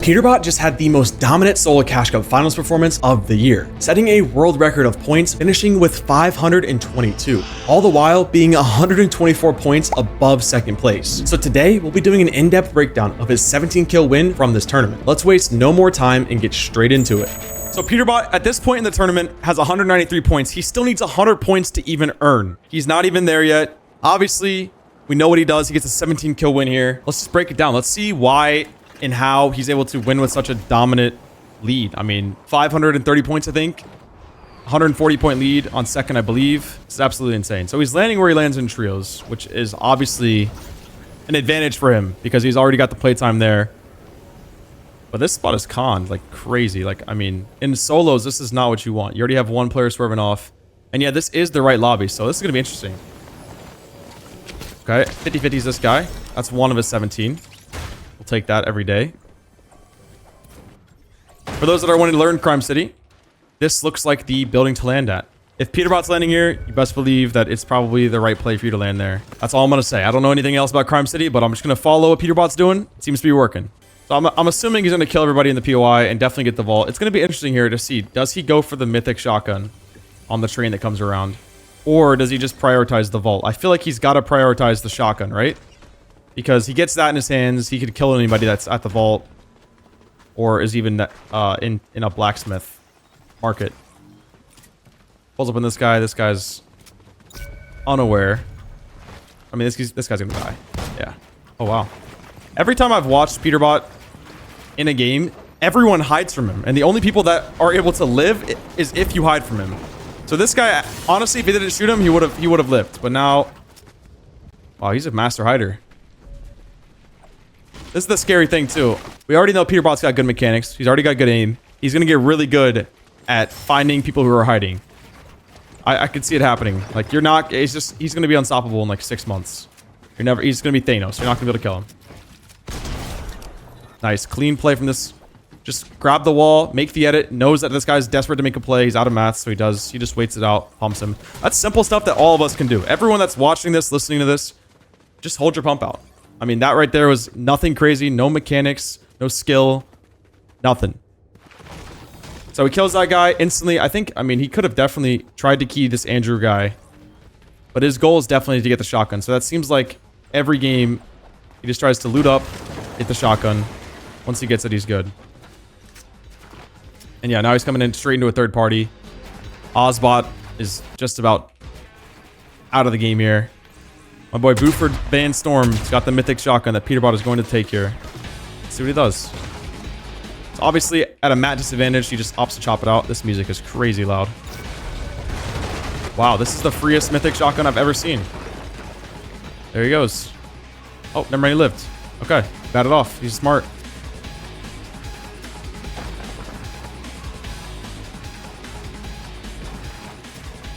Peterbot just had the most dominant solo Cash Cup finals performance of the year, setting a world record of points, finishing with 522, all the while being 124 points above second place. So today, we'll be doing an in-depth breakdown of his 17 kill win from this tournament. Let's waste no more time and get straight into it. So Peterbot, at this point in the tournament, has 193 points. He still needs 100 points to even earn. He's not even there yet. Obviously, we know what he does. He gets a 17 kill win here. Let's just break it down. Let's see why and how he's able to win with such a dominant lead. I mean, 530 points, I think. 140 point lead on second, I believe. It's absolutely insane. So he's landing where he lands in trios, which is obviously an advantage for him because he's already got the playtime there. But this spot is conned like crazy. Like, I mean, in solos, this is not what you want. You already have one player swerving off. And yeah, this is the right lobby, so this is going to be interesting. Okay, 50-50 is this guy. That's one of his 17. We'll take that every day. For those that are wanting to learn Crime City, this looks like the building to land at. If Peterbot's landing here, you best believe that it's probably the right play for you to land there. That's all I'm going to say. I don't know anything else about Crime City, but I'm just going to follow what Peterbot's doing. It seems to be working. So I'm assuming he's going to kill everybody in the POI and definitely get the vault. It's going to be interesting here to see, does he go for the mythic shotgun on the train that comes around? Or does he just prioritize the vault? I feel like he's got to prioritize the shotgun, right? Because he gets that in his hands. He could kill anybody that's at the vault. Or is even in a blacksmith market. Pulls up on this guy. This guy's unaware. I mean, this guy's going to die. Yeah. Oh, wow. Every time I've watched Peterbot in a game, everyone hides from him. And the only people that are able to live is if you hide from him. So this guy, honestly, if he didn't shoot him, he would have lived. But now, wow, he's a master hider. This is the scary thing too. We already know Peterbot's got good mechanics. He's already got good aim. He's gonna get really good at finding people who are hiding. I could see it happening. Like you're not. He's gonna be unstoppable in like 6 months. He's gonna be Thanos. You're not gonna be able to kill him. Nice, clean play from this. Just grab the wall, make the edit, knows that this guy's desperate to make a play. He's out of mats, so he does. He just waits it out, pumps him. That's simple stuff that all of us can do. Everyone that's watching this, listening to this, just hold your pump out. I mean, that right there was nothing crazy. No mechanics, no skill, nothing. So he kills that guy instantly. I mean, he could have definitely tried to key this Andrew guy. But his goal is definitely to get the shotgun. So that seems like every game, he just tries to loot up, get the shotgun. Once he gets it, he's good. And yeah, now he's coming in straight into a third party. Ozbot is just about out of the game here. My boy Buford Van Storm's got the mythic shotgun that Peterbot is going to take here. Let's see what he does. So obviously, at a mat disadvantage, he just opts to chop it out. This music is crazy loud. Wow, this is the freest mythic shotgun I've ever seen. There he goes. Oh, never mind, he lived. Okay, batted off. He's smart.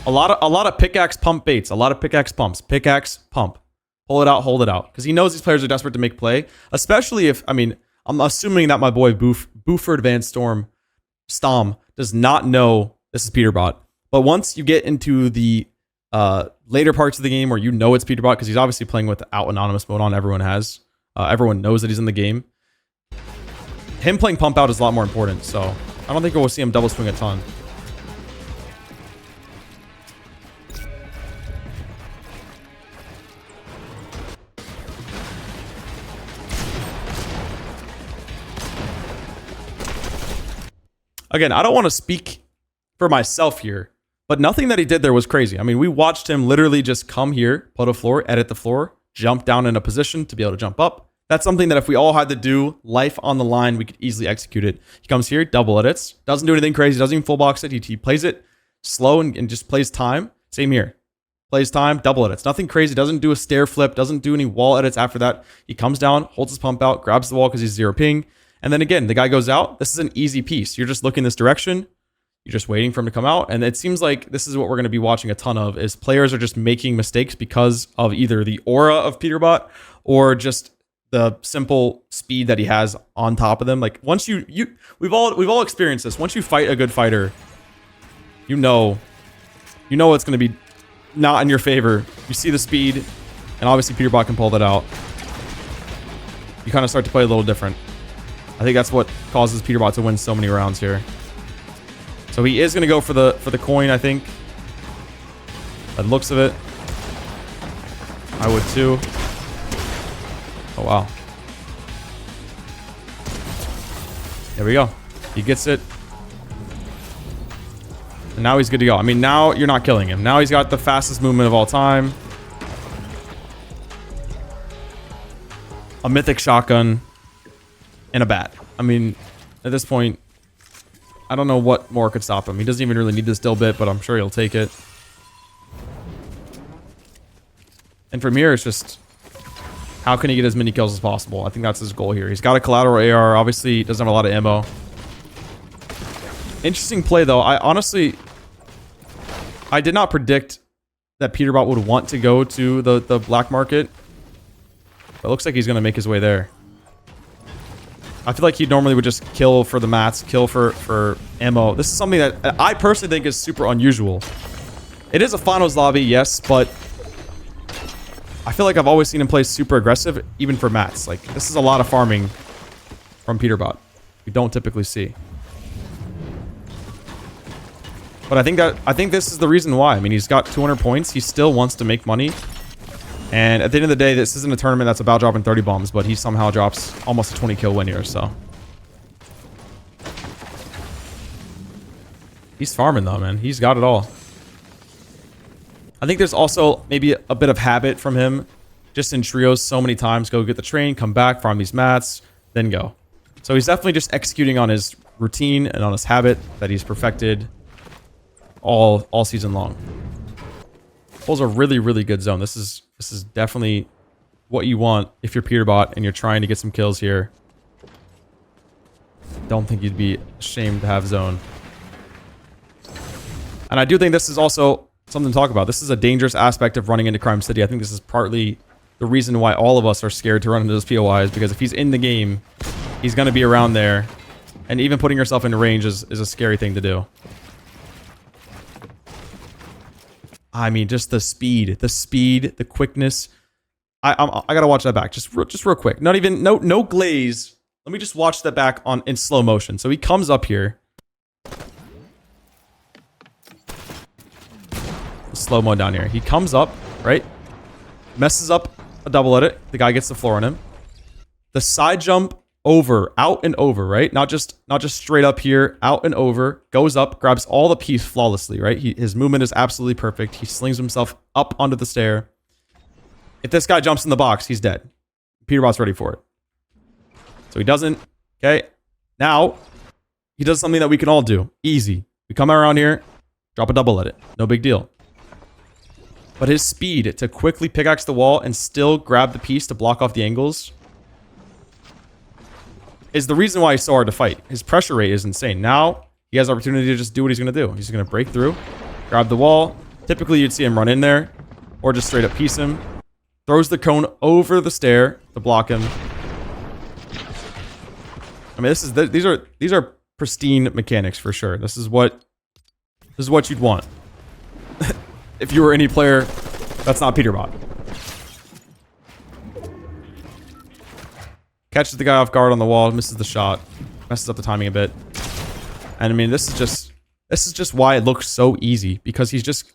A lot of pickaxe pump baits. A lot of pickaxe pumps. Pickaxe pump. Pull it out, hold it out. Because he knows these players are desperate to make play. Especially if, I mean, I'm assuming that my boy Buford Van Stom does not know this is Peterbot. But once you get into the later parts of the game where you know it's Peterbot, because he's obviously playing without anonymous mode on, everyone has. Everyone knows that he's in the game. Him playing pump out is a lot more important. So I don't think we'll see him double swing a ton. Again, I don't want to speak for myself here, but nothing that he did there was crazy. I mean, we watched him literally just come here, put a floor, edit the floor, jump down in a position to be able to jump up. That's something that if we all had to do life on the line, we could easily execute it. He comes here, double edits, doesn't do anything crazy, doesn't even full box it. He plays it slow and just plays time. Same here. Plays time, double edits. Nothing crazy, doesn't do a stair flip, doesn't do any wall edits after that. He comes down, holds his pump out, grabs the wall because he's 0 ping. And then again, the guy goes out. This is an easy piece. You're just looking this direction. You're just waiting for him to come out. And it seems like this is what we're going to be watching a ton of, is players are just making mistakes because of either the aura of Peterbot or just the simple speed that he has on top of them. Like once we've all experienced this. Once you fight a good fighter, you know it's going to be not in your favor. You see the speed, and obviously Peterbot can pull that out. You kind of start to play a little different. I think that's what causes Peterbot to win so many rounds here. So he is going to go for the coin, I think. By the looks of it. I would too. Oh, wow. There we go. He gets it. And now he's good to go. I mean, now you're not killing him. Now he's got the fastest movement of all time. A mythic shotgun. And a bat. I mean, at this point, I don't know what more could stop him. He doesn't even really need this dill bit, but I'm sure he'll take it. And from here, it's just... how can he get as many kills as possible? I think that's his goal here. He's got a collateral AR. Obviously, he doesn't have a lot of ammo. Interesting play, though. I did not predict that Peterbot would want to go to the black market. But it looks like he's going to make his way there. I feel like he normally would just kill for the mats, kill for ammo. This is something that I personally think is super unusual. It is a finals lobby, yes, but I feel like I've always seen him play super aggressive, even for mats. Like, this is a lot of farming from Peterbot. We don't typically see. But I think this is the reason why. I mean, he's got 200 points. He still wants to make money. And at the end of the day, this isn't a tournament that's about dropping 30 bombs, but he somehow drops almost a 20 kill win here, so. He's farming though, man. He's got it all. I think there's also maybe a bit of habit from him. Just in trios so many times. Go get the train, come back, farm these mats, then go. So he's definitely just executing on his routine and on his habit that he's perfected all season long. Pulls a really, really good zone. This is definitely what you want if you're Peterbot and you're trying to get some kills here. Don't think you'd be ashamed to have zone. And I do think this is also something to talk about. This is a dangerous aspect of running into Crime City. I think this is partly the reason why all of us are scared to run into those POIs, because if he's in the game, he's going to be around there. And even putting yourself in range is a scary thing to do. I mean, just the speed, the quickness. I gotta watch that back, just real quick. Not even no glaze. Let me just watch that back in slow motion. So he comes up here. Slow mo down here. He comes up, right? Messes up a double edit. The guy gets the floor on him. The side jump over, out and over, right? Not just straight up here, out and over, goes up, grabs all the piece flawlessly, right? His movement is absolutely perfect. He slings himself up onto the stair. If this guy jumps in the box, he's dead. Peterbot's ready for it. So he doesn't. Okay. Now, he does something that we can all do. Easy. We come around here, drop a double edit. No big deal. But his speed to quickly pickaxe the wall and still grab the piece to block off the angles is the reason why he's so hard to fight. His pressure rate is insane. Now, he has opportunity to just do what he's going to do. He's going to break through, grab the wall. Typically, you'd see him run in there, or just straight up piece him. Throws the cone over the stair to block him. I mean, these are pristine mechanics for sure. This is what you'd want if you were any player that's not Peterbot. Catches the guy off guard on the wall, misses the shot, messes up the timing a bit. And I mean, this is just why it looks so easy, because he's just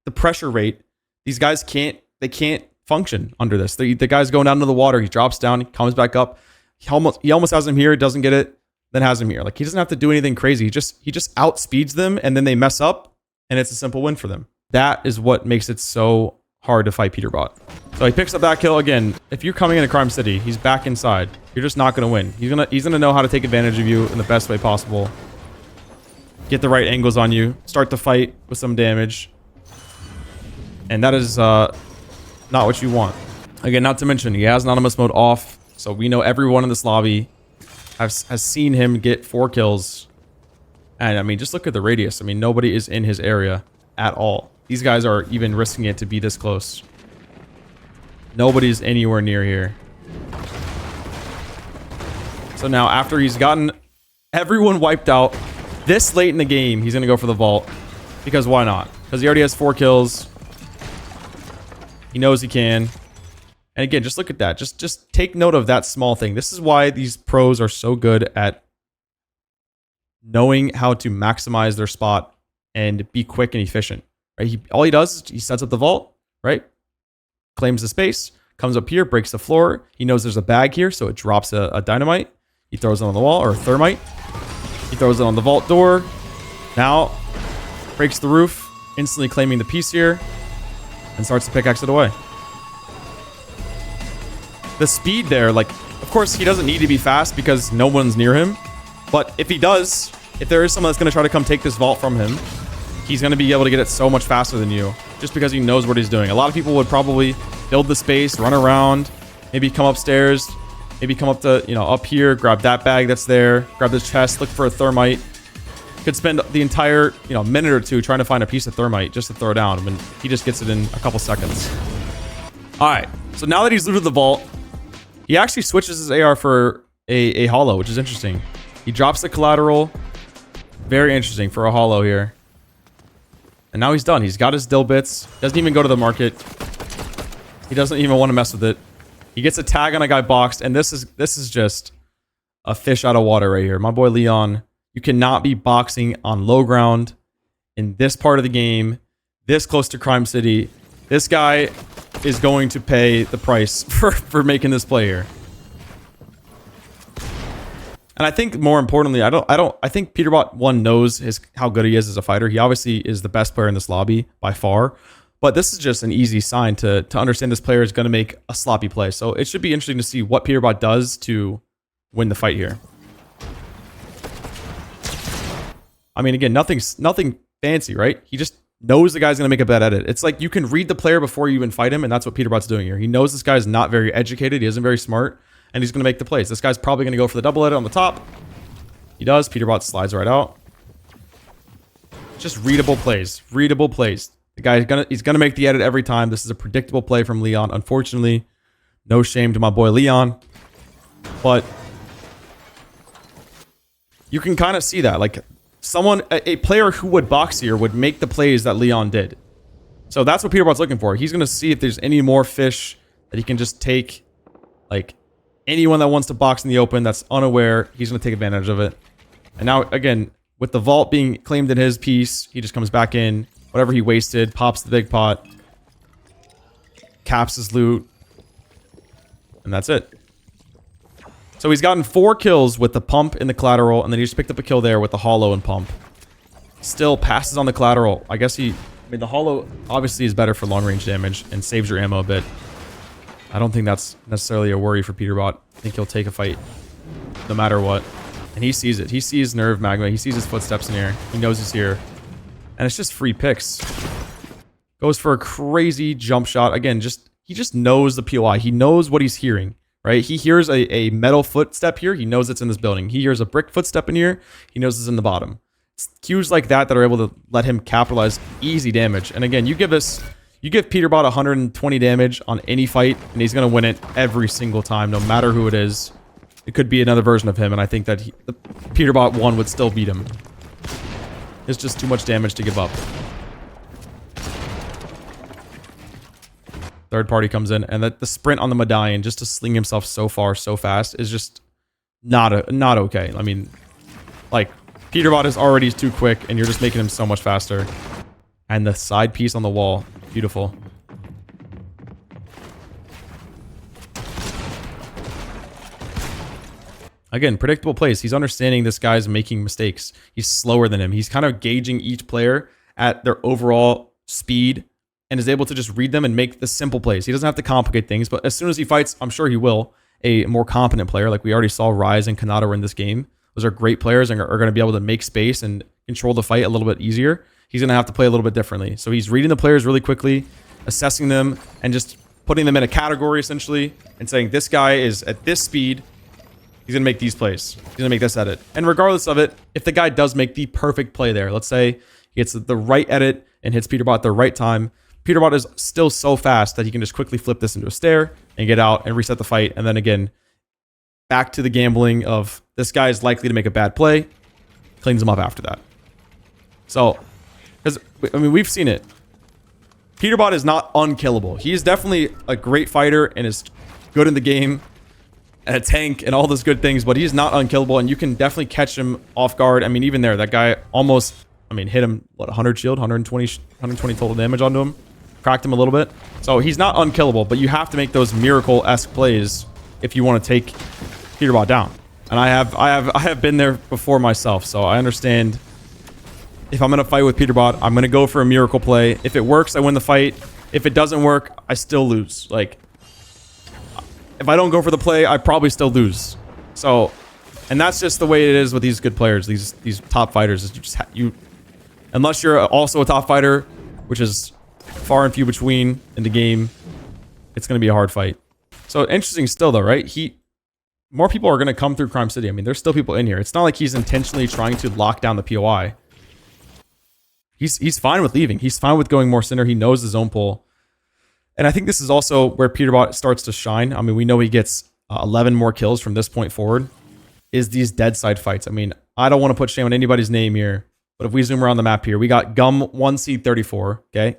the pressure rate. These guys can't function under this. The guy's going down into the water. He drops down, he comes back up. He almost has him here, doesn't get it, then has him here. Like, he doesn't have to do anything crazy. He just outspeeds them, and then they mess up, and it's a simple win for them. That is what makes it so hard to fight Peterbot. So he picks up that kill again. If you're coming into Crime City, he's back inside. You're just not going to win. He's gonna know how to take advantage of you in the best way possible. Get the right angles on you. Start the fight with some damage. And that is not what you want. Again, not to mention, he has Anonymous mode off. So we know everyone in this lobby has seen him get 4 kills. And I mean, just look at the radius. I mean, nobody is in his area at all. These guys are even risking it to be this close. Nobody's anywhere near here. So now, after he's gotten everyone wiped out this late in the game, he's going to go for the vault. Because why not? Because he already has 4 kills. He knows he can. And again, just look at that. Just take note of that small thing. This is why these pros are so good at knowing how to maximize their spot and be quick and efficient. Right? All he does is he sets up the vault, right? Claims the space, comes up here, breaks the floor. He knows there's a bag here, so it drops a dynamite. He throws it on the wall, or a thermite. He throws it on the vault door. Now, breaks the roof, instantly claiming the piece here, and starts to pickaxe it away. The speed there, like, of course, he doesn't need to be fast because no one's near him. But if he does, if there is someone that's going to try to come take this vault from him, he's going to be able to get it so much faster than you, just because he knows what he's doing. A lot of people would probably build the space, run around, maybe come upstairs, maybe come up to, up here, grab that bag that's there, grab this chest, look for a thermite. Could spend the entire, minute or two trying to find a piece of thermite just to throw down. I mean, he just gets it in a couple seconds. All right, so now that he's looted the vault, he actually switches his AR for a hollow, which is interesting. He drops the collateral. Very interesting for a hollow here. And now he's done. He's got his dill bits. Doesn't even go to the market. He doesn't even want to mess with it. He gets a tag on a guy boxed, and this is just a fish out of water right here. My boy Leon, you cannot be boxing on low ground in this part of the game, this close to Crime City. This guy is going to pay the price for making this play here. And I think more importantly, I think Peterbot 1 knows how good he is as a fighter. He obviously is the best player in this lobby by far. But this is just an easy sign to understand this player is going to make a sloppy play. So it should be interesting to see what Peterbot does to win the fight here. I mean, again, nothing fancy, right? He just knows the guy's going to make a bad edit. It's like you can read the player before you even fight him, and that's what Peterbot's doing here. He knows this guy's not very educated. He isn't very smart, and he's going to make the plays. This guy's probably going to go for the double edit on the top. He does. Peterbot slides right out. Just readable plays. Readable plays. The guy he's gonna make the edit every time. This is a predictable play from Leon. Unfortunately, no shame to my boy Leon, but you can kind of see that, like, a player who would box here would make the plays that Leon did. So that's what Peterbot's looking for. He's gonna see if there's any more fish that he can just take. Like, anyone that wants to box in the open that's unaware, he's gonna take advantage of it. And now again, with the vault being claimed in his piece, he just comes back in. Whatever he wasted, pops the big pot, caps his loot, and that's it. So he's gotten 4 kills with the pump and the collateral, and then he just picked up a kill there with the hollow and pump. Still passes on the collateral. I guess the hollow obviously is better for long range damage and saves your ammo a bit. I don't think that's necessarily a worry for Peterbot. I think he'll take a fight no matter what. And he sees it. He sees Nerve Magma. He sees his footsteps in here. He knows he's here. And it's just free picks. Goes for a crazy jump shot. Again, he just knows the POI. He knows what he's hearing, right? He hears a metal footstep here. He knows it's in this building. He hears a brick footstep in here. He knows it's in the bottom. It's cues like that that are able to let him capitalize easy damage. And again, you give Peterbot 120 damage on any fight, and he's going to win it every single time, no matter who it is. It could be another version of him, and I think that the Peterbot 1 would still beat him. It's just too much damage to give up. Third party comes in, and the sprint on the medallion just to sling himself so far so fast is just not okay. I mean, like, Peterbot is already too quick, and you're just making him so much faster. And the side piece on the wall, beautiful. Again, predictable plays. He's understanding this guy's making mistakes. He's slower than him. He's kind of gauging each player at their overall speed and is able to just read them and make the simple plays. He doesn't have to complicate things, but as soon as he fights, I'm sure he will, a more competent player. Like we already saw Rise and Kanata were in this game. Those are great players and are going to be able to make space and control the fight a little bit easier. He's going to have to play a little bit differently. So he's reading the players really quickly, assessing them, and just putting them in a category, essentially, and saying, this guy is at this speed. He's going to make these plays. He's going to make this edit. And regardless of it, if the guy does make the perfect play there, let's say he gets the right edit and hits Peterbot at the right time, Peterbot is still so fast that he can just quickly flip this into a stair and get out and reset the fight. And then again, back to the gambling of this guy is likely to make a bad play, cleans him up after that. So, because, I mean, we've seen it. Peterbot is not unkillable. He is definitely a great fighter and is good in the game and a tank and all those good things, but he's not unkillable, and you can definitely catch him off guard. I mean, even there, that guy almost, I mean, hit him, what, 100 shield, 120 total damage onto him, cracked him a little bit. So he's not unkillable, but you have to make those miracle-esque plays if you want to take Peterbot down. And I have been there before myself, so I understand. If I'm going to fight with Peterbot, I'm going to go for a miracle play. If it works, I win the fight. If it doesn't work, I still lose. Like, if I don't go for the play, I probably still lose. So, and that's just the way it is with these good players, these top fighters. Is you just unless you're also a top fighter, which is far and few between in the game, it's going to be a hard fight. So interesting still though, right? More people are going to come through Crime City. I mean, there's still people in here. It's not like he's intentionally trying to lock down the POI. He's fine with leaving. He's fine with going more center. He knows the zone pull. And I think this is also where Peterbot starts to shine. I mean, we know he gets 11 more kills from this point forward. Is these dead side fights. I mean, I don't want to put shame on anybody's name here, but if we zoom around the map here, we got Gum 1C34, okay?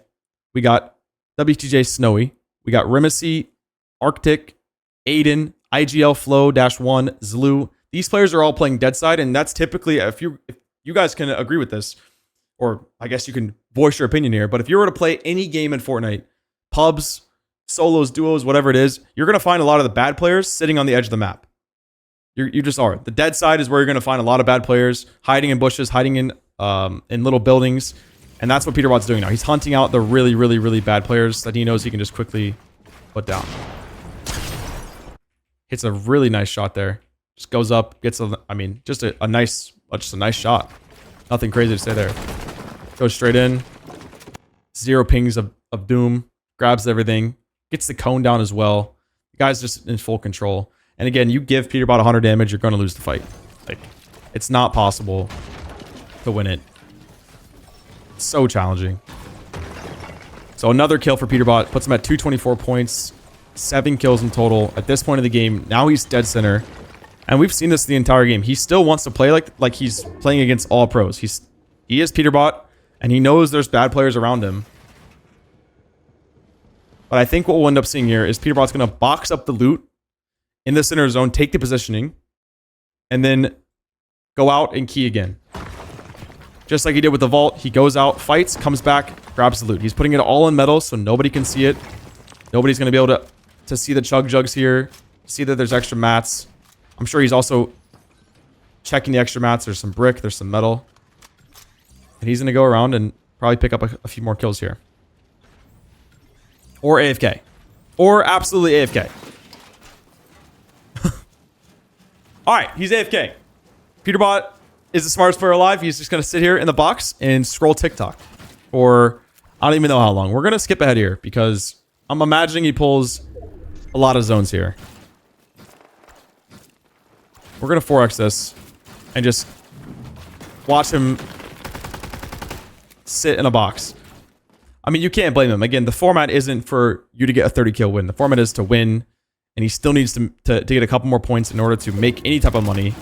We got WTJ Snowy. We got Rimacy, Arctic, Aiden, IGL Flow-1, Zlu. These players are all playing dead side, and that's typically, if you guys can agree with this, or I guess you can voice your opinion here, but if you were to play any game in Fortnite, pubs, solos, duos, whatever it is, you're going to find a lot of the bad players sitting on the edge of the map. You just are. The dead side is where you're going to find a lot of bad players hiding in bushes, hiding in little buildings, and that's what Peterbot's doing now. He's hunting out the really, really, really bad players that he knows he can just quickly put down. Hits a really nice shot there. Just goes up, gets just a nice shot. Nothing crazy to say there. Goes straight in. 0 pings of doom. Grabs everything. Gets the cone down as well. The guy's just in full control. And again, you give Peterbot 100 damage, you're going to lose the fight. Like, it's not possible to win it. It's so challenging. So another kill for Peterbot. Puts him at 224 points. 7 kills in total. At this point of the game, now he's dead center. And we've seen this the entire game. He still wants to play like he's playing against all pros. He is Peterbot, and he knows there's bad players around him. But I think what we'll end up seeing here is Peterbot's going to box up the loot in the center zone, take the positioning, and then go out and key again. Just like he did with the vault, he goes out, fights, comes back, grabs the loot. He's putting it all in metal so nobody can see it. Nobody's going to be able to see the chug jugs here, see that there's extra mats. I'm sure he's also checking the extra mats. There's some brick, there's some metal. And he's going to go around and probably pick up a few more kills here. Or AFK. Or absolutely AFK. Alright, he's AFK. Peterbot is the smartest player alive. He's just going to sit here in the box and scroll TikTok. For I don't even know how long. We're going to skip ahead here because I'm imagining he pulls a lot of zones here. We're going to 4x this and just watch him sit in a box. I mean, you can't blame him. Again, the format isn't for you to get a 30 kill win. The format is to win, and he still needs to get a couple more points in order to make any type of money.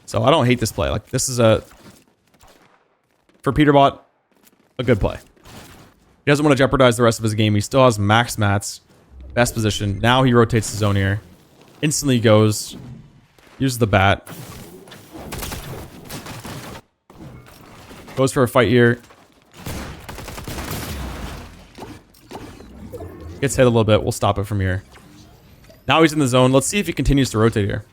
So I don't hate this play. Like, this is for Peterbot, a good play. He doesn't want to jeopardize the rest of his game. He still has max mats, best position. Now he rotates the zone here. Instantly goes, uses the bat. Goes for a fight here. Gets hit a little bit. We'll stop it from here. Now he's in the zone. Let's see if he continues to rotate here.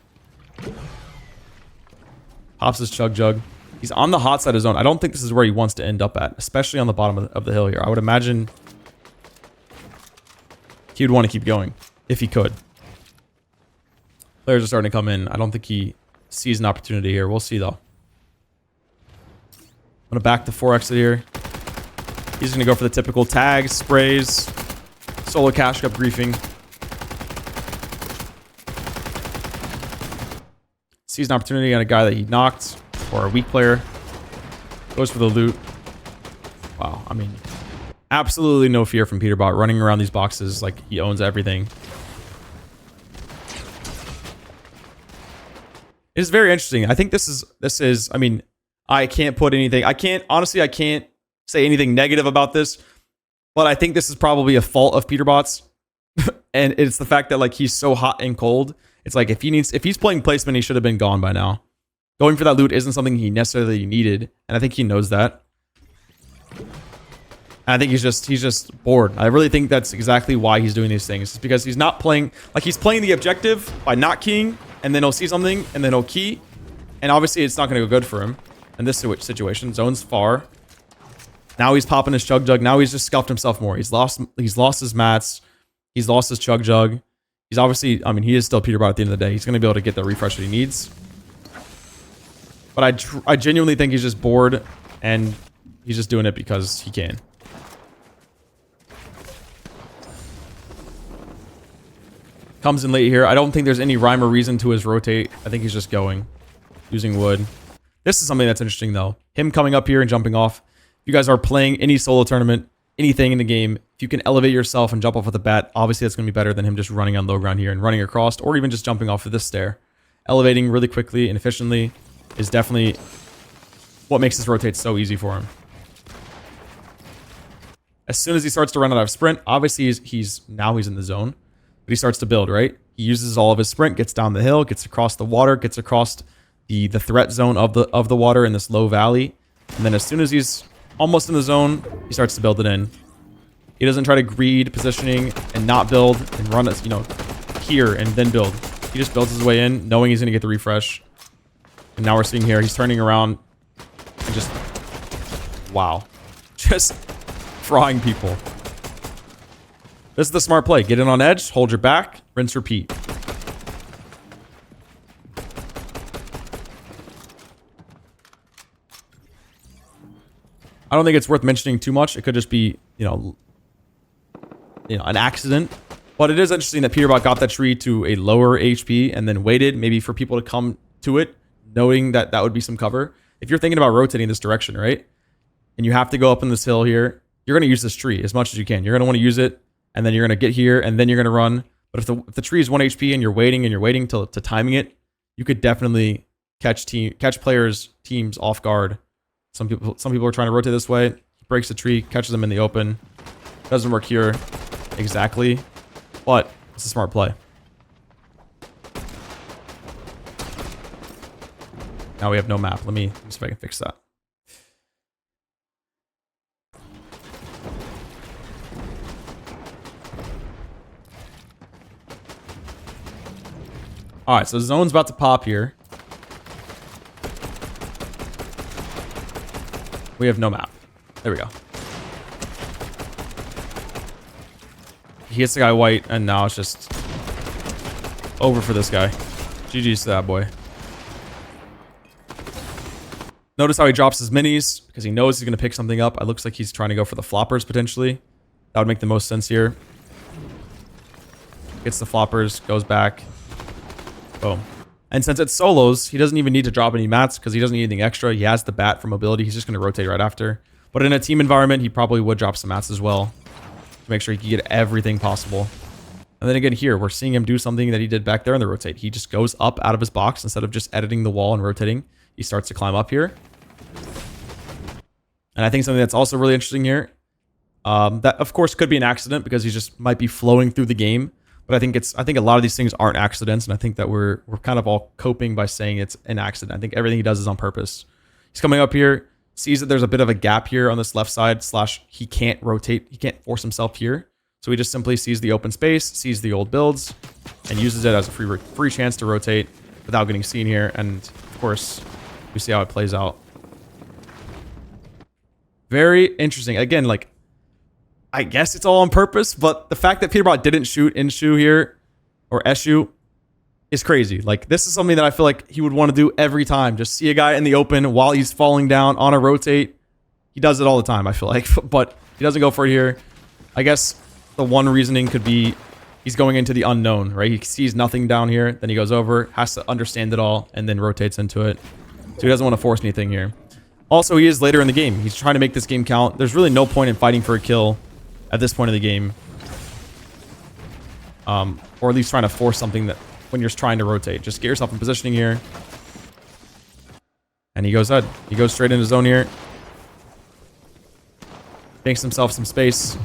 Pops his chug jug. He's on the hot side of zone. I don't think this is where he wants to end up at, especially on the bottom of the hill here. I would imagine he would want to keep going if he could. Players are starting to come in. I don't think he sees an opportunity here. We'll see, though. I'm going to back the 4 exit here. He's going to go for the typical tags, sprays, solo cash cup griefing. Sees an opportunity on a guy that he knocked, or a weak player. Goes for the loot. Wow, I mean, absolutely no fear from Peterbot running around these boxes like he owns everything. It's very interesting. I think this is, I mean, I can't put anything, honestly, I can't say anything negative about this. But I think this is probably a fault of Peterbot's. And it's the fact that like he's so hot and cold. It's like if he's playing placement, he should have been gone by now. Going for that loot isn't something he necessarily needed, and I think he knows that. And I think he's just bored. I really think that's exactly why he's doing these things. It's because he's not playing, like he's playing the objective by not keying, and then he'll see something, and then he'll key. And obviously it's not going to go good for him in this situation. Zone's far. Now he's popping his chug jug. Now he's just scuffed himself more. He's lost his mats. He's lost his chug jug. He's obviously, I mean, he is still Peterbot at the end of the day. He's going to be able to get the refresh that he needs. But I genuinely think he's just bored, and he's just doing it because he can. Comes in late here. I don't think there's any rhyme or reason to his rotate. I think he's just going. Using wood. This is something that's interesting, though. Him coming up here and jumping off. If you guys are playing any solo tournament, anything in the game, if you can elevate yourself and jump off with a bat, obviously that's going to be better than him just running on low ground here and running across, or even just jumping off of this stair. Elevating really quickly and efficiently is definitely what makes this rotate so easy for him. As soon as he starts to run out of sprint, obviously he's in the zone. But he starts to build, right? He uses all of his sprint, gets down the hill, gets across the water, gets across the threat zone of the water in this low valley. And then as soon as he's almost in the zone, he starts to build it in. He doesn't try to greed positioning and not build and run it, you know, here and then build. He just builds his way in, knowing he's going to get the refresh. And now we're seeing here, he's turning around and just, wow. Just frying people. This is the smart play. Get in on edge, hold your back, rinse, repeat. I don't think it's worth mentioning too much. It could just be, you know, an accident. But it is interesting that Peterbot got that tree to a lower HP and then waited maybe for people to come to it, knowing that that would be some cover. If you're thinking about rotating this direction, right? And you have to go up in this hill here, you're going to use this tree as much as you can. You're going to want to use it. And then you're going to get here, and then you're going to run. But if the tree is 1 HP and you're waiting to timing it, you could definitely catch teams off guard. Some people are trying to rotate this way. He breaks the tree, catches them in the open. Doesn't work here exactly, but it's a smart play. Now we have no map. Let me see if I can fix that. All right, so zone's about to pop here. We have no map. There we go. He hits the guy white, and now it's just over for this guy. GG's to that boy. Notice how he drops his minis, because he knows he's going to pick something up. It looks like he's trying to go for the floppers, potentially. That would make the most sense here. Gets the floppers, goes back. Boom. And since it's solos, he doesn't even need to drop any mats because he doesn't need anything extra. He has the bat for mobility. He's just going to rotate right after. But in a team environment, he probably would drop some mats as well to make sure he can get everything possible. And then again here, we're seeing him do something that he did back there in the rotate. He just goes up out of his box instead of just editing the wall and rotating. He starts to climb up here. And I think something that's also really interesting here, that of course could be an accident because he just might be flowing through the game. But I think a lot of these things aren't accidents, and I think that we're kind of all coping by saying it's an accident. I think everything he does is on purpose. He's coming up here, sees that there's a bit of a gap here on this left side, / he can't rotate, he can't force himself here. So he just simply sees the open space, sees the old builds, and uses it as a free chance to rotate without getting seen here. And of course, we see how it plays out. Very interesting. Again, like, I guess it's all on purpose, but the fact that Peterbot didn't shoot in shoe here, or SU, is crazy. Like, this is something that I feel like he would want to do every time. Just see a guy in the open while he's falling down on a rotate. He does it all the time, I feel like, but he doesn't go for it here. I guess the one reasoning could be he's going into the unknown, right? He sees nothing down here, then he goes over, has to understand it all, and then rotates into it. So he doesn't want to force anything here. Also, he is later in the game. He's trying to make this game count. There's really no point in fighting for a kill at this point of the game. Or at least trying to force something that when you're trying to rotate. Just get yourself in positioning here. And he goes ahead. He goes straight into zone here. Makes himself some space.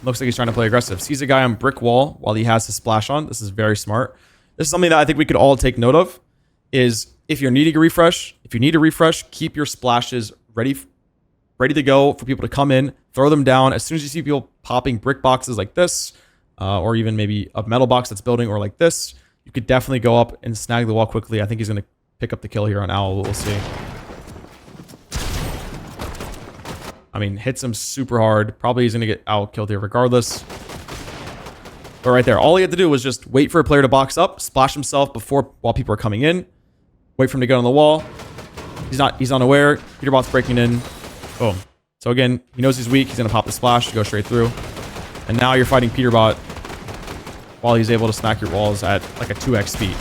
Looks like he's trying to play aggressive. Sees a guy on brick wall while he has his splash on. This is very smart. This is something that I think we could all take note of, is if you're needing a refresh, if you need a refresh, keep your splashes ready to go for people to come in, throw them down. As soon as you see people popping brick boxes like this, or even maybe a metal box that's building or like this, you could definitely go up and snag the wall quickly. I think he's going to pick up the kill here on Owl. We'll see. I mean, hits him super hard. Probably he's going to get Owl killed here regardless. But right there, all he had to do was just wait for a player to box up, splash himself while people are coming in, wait for him to get on the wall. He's unaware. Peterbot's breaking in. Boom. So again, he knows he's weak. He's going to pop the splash to go straight through. And now you're fighting Peterbot while he's able to smack your walls at like a 2x speed.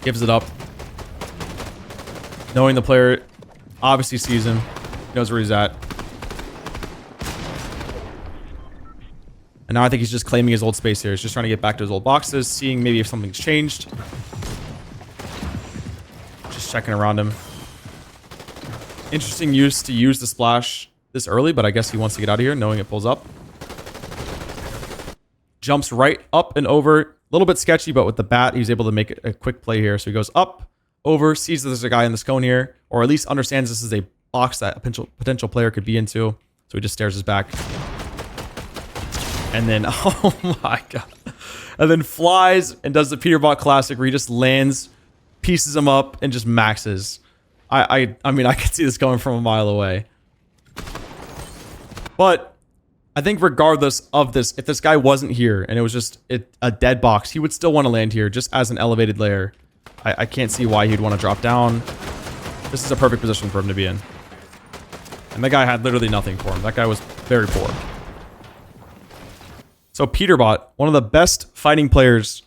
Gives it up. Knowing the player obviously sees him. Knows where he's at. And now I think he's just claiming his old space here. He's just trying to get back to his old boxes. Seeing maybe if something's changed. Just checking around him. Interesting use to use the splash this early. But I guess he wants to get out of here knowing it pulls up. Jumps right up and over. A little bit sketchy, but with the bat, he's able to make a quick play here. So he goes up, over, sees that there's a guy in this cone here, or at least understands this is a box that a potential player could be into. So he just stares his back. And then, oh my god. And then flies and does the Peterbot classic where he just lands, pieces him up, and just maxes. I mean, I could see this going from a mile away. But I think regardless of this, if this guy wasn't here and it was just a dead box, he would still want to land here just as an elevated layer. I can't see why he'd want to drop down. This is a perfect position for him to be in. And that guy had literally nothing for him. That guy was very poor. So Peterbot, one of the best fighting players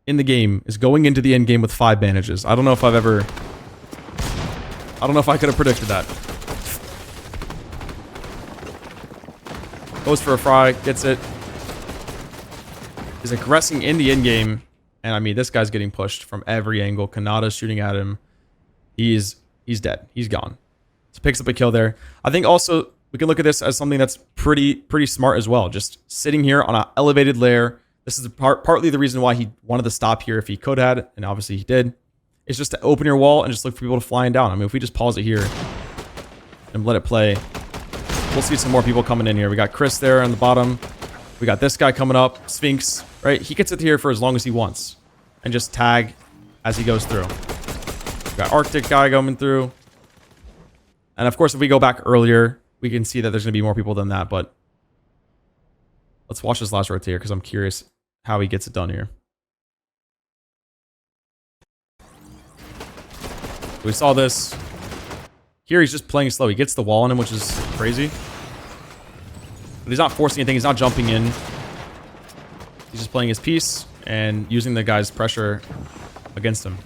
in the game, is going into the end game with 5 bandages. I don't know if I could have predicted that. Goes for a fry, gets it. Is aggressing in the end game. And I mean, this guy's getting pushed from every angle. Kanata's shooting at him. He's dead. He's gone. So picks up a kill there. I think also we can look at this as something that's pretty smart as well. Just sitting here on an elevated layer. This is partly the reason why he wanted to stop here if he could have, and obviously he did. It's just to open your wall and just look for people to flying down. I mean, if we just pause it here and let it play, we'll see some more people coming in here. We got Chris there on the bottom. We got this guy coming up, Sphinx, right? He gets it here for as long as he wants and just tag as he goes through. We got Arctic guy coming through. And of course, if we go back earlier, we can see that there's going to be more people than that, but let's watch this last rotate here because I'm curious how he gets it done here. We saw this. Here he's just playing slow. He gets the wall on him, which is crazy. But he's not forcing anything. He's not jumping in. He's just playing his piece and using the guy's pressure against him.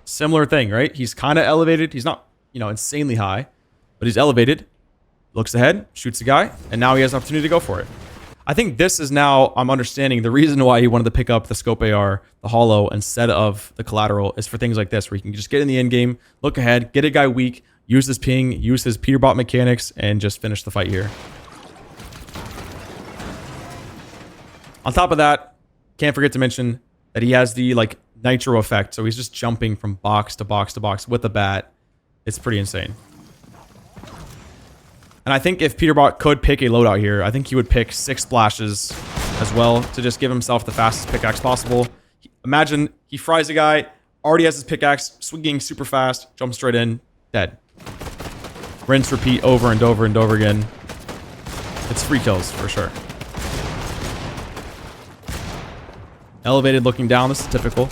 Similar thing, right? He's kind of elevated. He's not, insanely high, but he's elevated. Looks ahead, shoots a guy, and now he has an opportunity to go for it. I think this is now, I'm understanding the reason why he wanted to pick up the scope AR, the holo, instead of the collateral is for things like this, where you can just get in the end game, look ahead, get a guy weak, use his ping, use his Peterbot mechanics, and just finish the fight here. On top of that, can't forget to mention that he has the nitro effect, so he's just jumping from box to box to box with the bat. It's pretty insane. And I think if Peterbot could pick a loadout here, I think he would pick 6 splashes as well to just give himself the fastest pickaxe possible. Imagine he fries a guy, already has his pickaxe, swinging super fast, jumps straight in, dead. Rinse, repeat over and over and over again. It's free kills for sure. Elevated looking down, this is typical.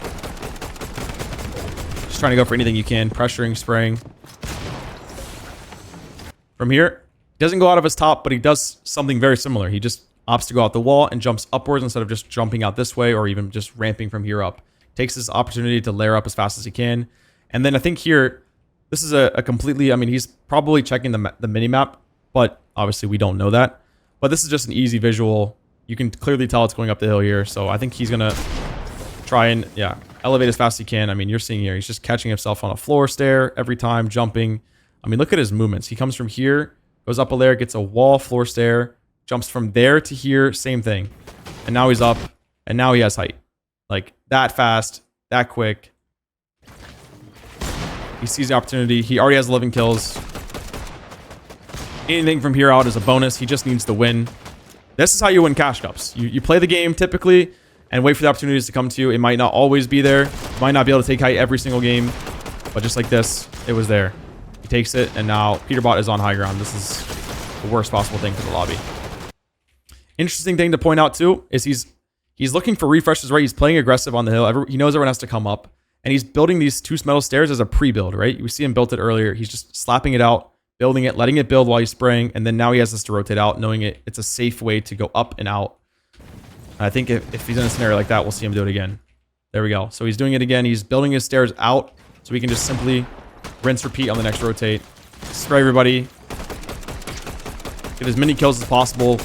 Just trying to go for anything you can, pressuring, spraying. From here, he doesn't go out of his top, but he does something very similar. He just opts to go out the wall and jumps upwards instead of just jumping out this way or even just ramping from here up. Takes this opportunity to layer up as fast as he can. And then I think here, this is a completely, he's probably checking the mini-map, but obviously we don't know that. But this is just an easy visual You can clearly tell it's going up the hill here. So I think he's going to try and, yeah, elevate as fast as he can. I mean, you're seeing here, he's just catching himself on a floor stair every time, jumping. I mean, look at his movements. He comes from here, goes up a layer, gets a wall, floor stair, jumps from there to here, same thing. And now he's up, and now he has height. Like, that fast, that quick. He sees the opportunity. He already has 11 kills. Anything from here out is a bonus. He just needs to win. This is how you win cash cups. You play the game typically and wait for the opportunities to come to you. It might not always be there. You might not be able to take height every single game. But just like this, it was there. He takes it, and now Peterbot is on high ground. This is the worst possible thing for the lobby. Interesting thing to point out, too, is he's looking for refreshes, right? He's playing aggressive on the hill. He knows everyone has to come up. And he's building these two metal stairs as a pre-build, right? We see him built it earlier. He's just slapping it out, building it, letting it build while he's spraying. And then now he has this to rotate out, knowing it's a safe way to go up and out. And I think if he's in a scenario like that, we'll see him do it again. There we go. So he's doing it again. He's building his stairs out so we can just simply rinse, repeat on the next rotate. Spray everybody. Get as many kills as possible.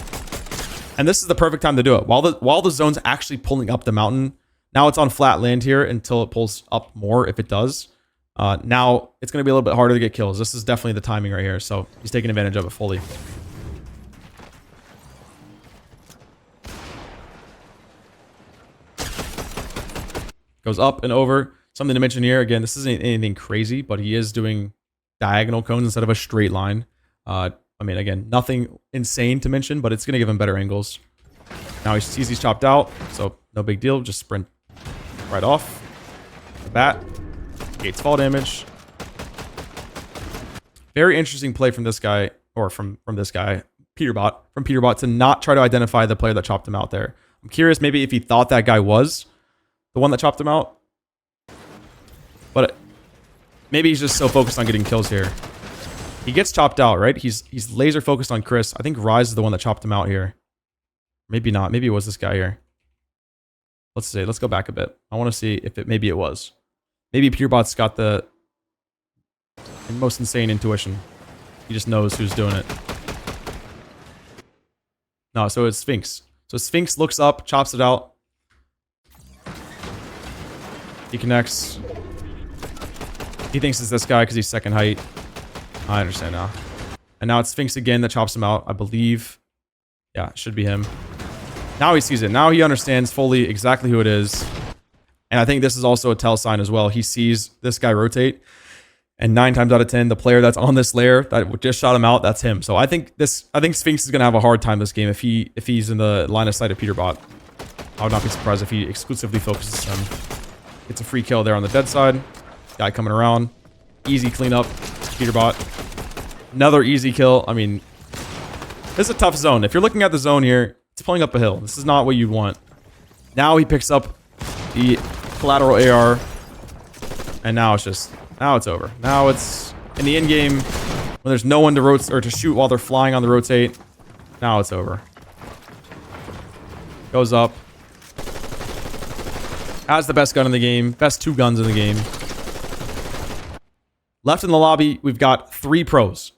And this is the perfect time to do it. While the zone's actually pulling up the mountain, now it's on flat land here until it pulls up more, if it does. Now it's going to be a little bit harder to get kills. This is definitely the timing right here. So he's taking advantage of it fully. Goes up and over. Something to mention here. Again, this isn't anything crazy, but he is doing diagonal cones instead of a straight line. I mean, again, nothing insane to mention, but it's going to give him better angles. Now he sees he's chopped out, so no big deal. Just sprint right off the bat. Gates fall damage. Very interesting play from this guy, or from this guy, Peterbot, to not try to identify the player that chopped him out there. I'm curious maybe if he thought that guy was the one that chopped him out. But maybe he's just so focused on getting kills here. He gets chopped out, right? He's laser focused on Chris. I think Rise is the one that chopped him out here. Maybe not. Maybe it was this guy here. Let's see. Let's go back a bit. I want to see if maybe it was. Maybe Peterbot's got the most insane intuition. He just knows who's doing it. No, so it's Sphinx. So Sphinx looks up, chops it out. He connects. He thinks it's this guy because he's second height. I understand now. And now it's Sphinx again that chops him out, I believe. Yeah, it should be him. Now he sees it. Now he understands fully exactly who it is. And I think this is also a tell sign as well. He sees this guy rotate. And 9 times out of 10, the player that's on this layer that just shot him out, that's him. So I think Sphinx is going to have a hard time this game if he's in the line of sight of Peterbot. I would not be surprised if he exclusively focuses him. Gets a free kill there on the dead side. Guy coming around. Easy cleanup. Peterbot. Another easy kill. I mean, this is a tough zone. If you're looking at the zone here, it's pulling up a hill. This is not what you want. Now he picks up the collateral AR. And now it's over. Now it's in the end game when there's no one to rotate or to shoot while they're flying on the rotate. Now it's over. Goes up. Has the best gun in the game. Best 2 guns in the game. Left in the lobby, we've got 3 pros.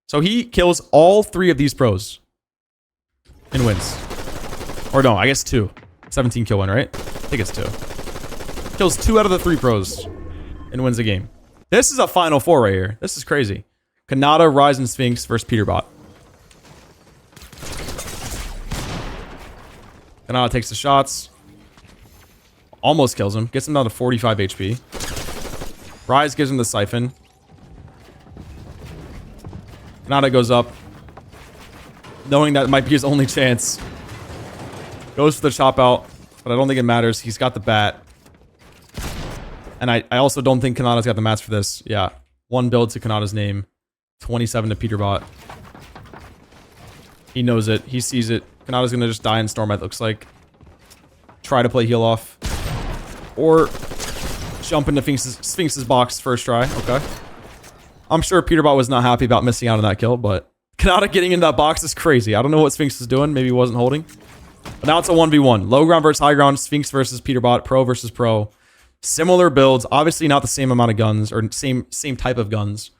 So he kills all 3 of these pros. And wins. Or no, I guess 2. 17 kill win, right? I think it's 2. Kills 2 out of the 3 pros. And wins the game. This is a Final 4 right here. This is crazy. Kanata, Rise, and Sphinx versus Peterbot. Kanata takes the shots. Almost kills him. Gets him down to 45 HP. Rise gives him the siphon. Kanata goes up. Knowing that might be his only chance. Goes for the chop out. But I don't think it matters. He's got the bat. And I also don't think Kanata's got the mats for this. Yeah. 1 build to Kanata's name. 27 to Peterbot. He knows it. He sees it. Kanata's going to just die in Storm, it looks like. Try to play heal off. Or jump into Sphinx's box first try. Okay. I'm sure Peterbot was not happy about missing out on that kill, but Kanata getting into that box is crazy. I don't know what Sphinx is doing. Maybe he wasn't holding. But now it's a 1v1. Low ground versus high ground. Sphinx versus Peterbot. Pro versus pro. Similar builds. Obviously not the same amount of guns or same type of guns.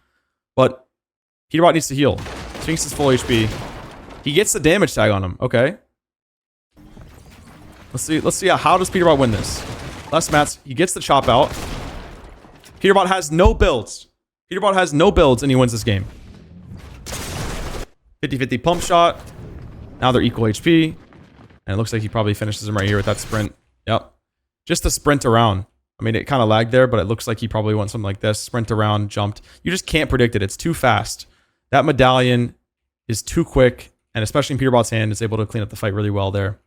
But Peterbot needs to heal. Sphinx is full HP. He gets the damage tag on him. Okay. Let's see how does Peterbot win this? Less mats. He gets the chop out. Peterbot has no builds. Peterbot has no builds and he wins this game. 50-50 pump shot. Now they're equal HP. And it looks like he probably finishes him right here with that sprint. Yep. Just a sprint around. I mean, it kind of lagged there, but it looks like he probably went something like this. Sprint around, jumped. You just can't predict it. It's too fast. That medallion is too quick. And especially in Peterbot's hand, it's able to clean up the fight really well there.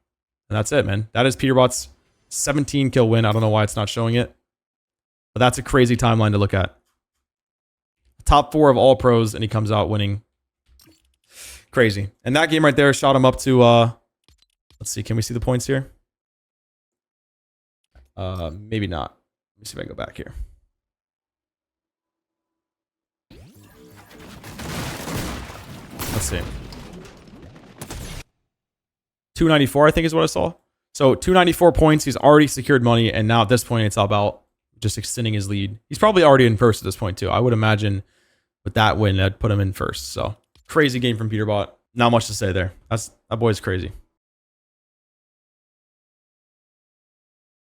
And that's it, man. That is Peterbot's 17 kill win. I don't know why it's not showing it. But that's a crazy timeline to look at. Top 4 of all pros, and he comes out winning. Crazy. And that game right there shot him up to... let's see. Can we see the points here? Maybe not. Let me see if I can go back here. Let's see. 294, I think is what I saw. So 294 points. He's already secured money. And now at this point, it's all about just extending his lead. He's probably already in first at this point, too. I would imagine with that win, that'd put him in first. So crazy game from Peterbot. Not much to say there. That boy's crazy.